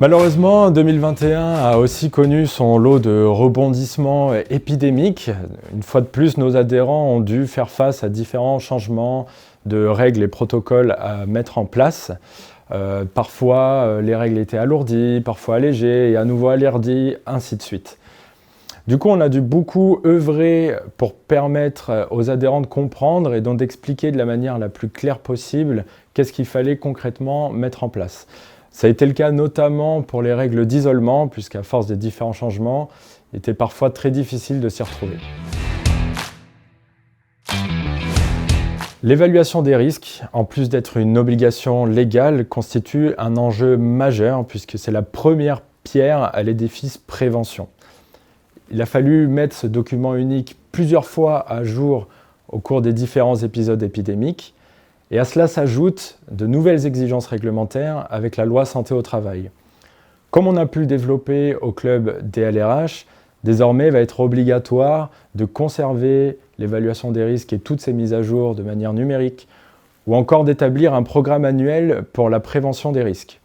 Malheureusement, 2021 a aussi connu son lot de rebondissements épidémiques. Une fois de plus, nos adhérents ont dû faire face à différents changements de règles et protocoles à mettre en place. Parfois, les règles étaient alourdies, parfois allégées et à nouveau alourdies, ainsi de suite. Du coup, on a dû beaucoup œuvrer pour permettre aux adhérents de comprendre et donc d'expliquer de la manière la plus claire possible qu'est-ce qu'il fallait concrètement mettre en place. Ça a été le cas notamment pour les règles d'isolement, puisqu'à force des différents changements, il était parfois très difficile de s'y retrouver. L'évaluation des risques, en plus d'être une obligation légale, constitue un enjeu majeur, puisque c'est la première pierre à l'édifice prévention. Il a fallu mettre ce document unique plusieurs fois à jour au cours des différents épisodes épidémiques. Et à cela s'ajoutent de nouvelles exigences réglementaires avec la loi santé au travail. Comme on a pu le développer au club DLRH, désormais il va être obligatoire de conserver l'évaluation des risques et toutes ces mises à jour de manière numérique, ou encore d'établir un programme annuel pour la prévention des risques.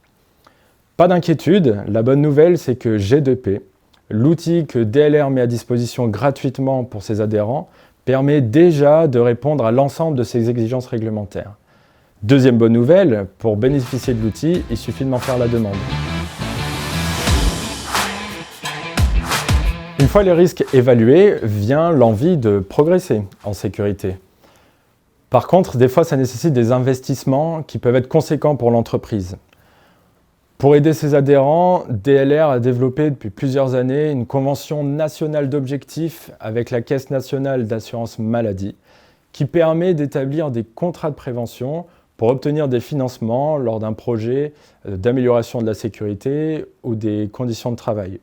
Pas d'inquiétude, la bonne nouvelle c'est que G2P, l'outil que DLR met à disposition gratuitement pour ses adhérents, permet déjà de répondre à l'ensemble de ces exigences réglementaires. Deuxième bonne nouvelle, pour bénéficier de l'outil, il suffit de m'en faire la demande. Une fois les risques évalués, vient l'envie de progresser en sécurité. Par contre, des fois, ça nécessite des investissements qui peuvent être conséquents pour l'entreprise. Pour aider ses adhérents, DLR a développé depuis plusieurs années une convention nationale d'objectifs avec la Caisse nationale d'assurance maladie qui permet d'établir des contrats de prévention pour obtenir des financements lors d'un projet d'amélioration de la sécurité ou des conditions de travail.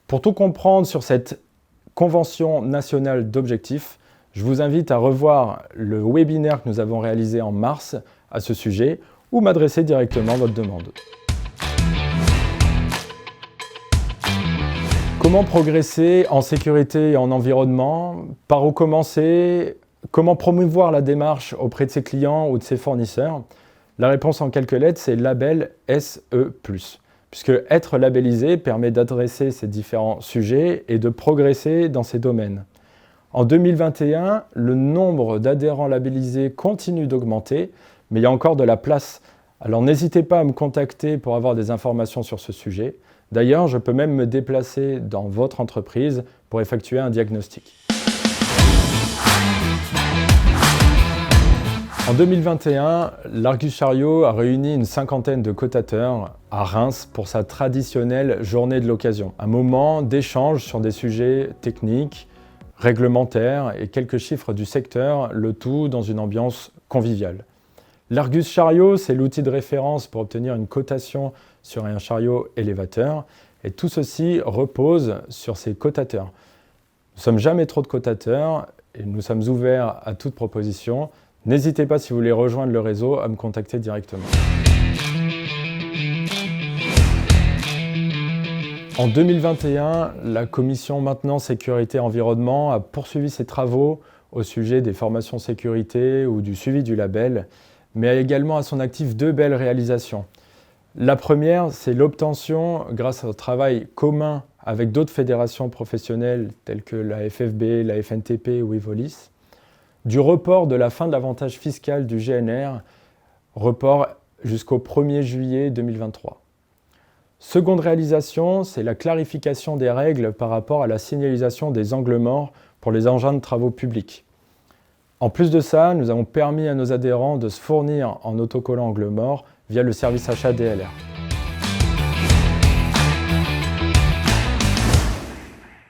Pour tout comprendre sur cette convention nationale d'objectifs, je vous invite à revoir le webinaire que nous avons réalisé en mars à ce sujet ou m'adresser directement votre demande. Comment progresser en sécurité et en environnement? Par où commencer? Comment promouvoir la démarche auprès de ses clients ou de ses fournisseurs? La réponse en quelques lettres, c'est label SE+. Puisque être labellisé permet d'adresser ces différents sujets et de progresser dans ces domaines. En 2021, le nombre d'adhérents labellisés continue d'augmenter, mais il y a encore de la place. Alors n'hésitez pas à me contacter pour avoir des informations sur ce sujet. D'ailleurs, je peux même me déplacer dans votre entreprise pour effectuer un diagnostic. En 2021, l'Argus Chariot a réuni une cinquantaine de cotateurs à Reims pour sa traditionnelle journée de l'occasion. Un moment d'échange sur des sujets techniques, réglementaires et quelques chiffres du secteur, le tout dans une ambiance conviviale. L'Argus Chariot, c'est l'outil de référence pour obtenir une cotation sur un chariot élévateur. Et tout ceci repose sur ces cotateurs. Nous ne sommes jamais trop de cotateurs et nous sommes ouverts à toute proposition. N'hésitez pas, si vous voulez rejoindre le réseau, à me contacter directement. En 2021, la commission Maintenance, Sécurité, Environnement a poursuivi ses travaux au sujet des formations sécurité ou du suivi du label, mais a également à son actif deux belles réalisations. La première, c'est l'obtention, grâce au travail commun avec d'autres fédérations professionnelles telles que la FFB, la FNTP ou Evolis, du report de la fin de l'avantage fiscal du GNR, report jusqu'au 1er juillet 2023. Seconde réalisation, c'est la clarification des règles par rapport à la signalisation des angles morts pour les engins de travaux publics. En plus de ça, nous avons permis à nos adhérents de se fournir en autocollant angle mort via le service achat DLR.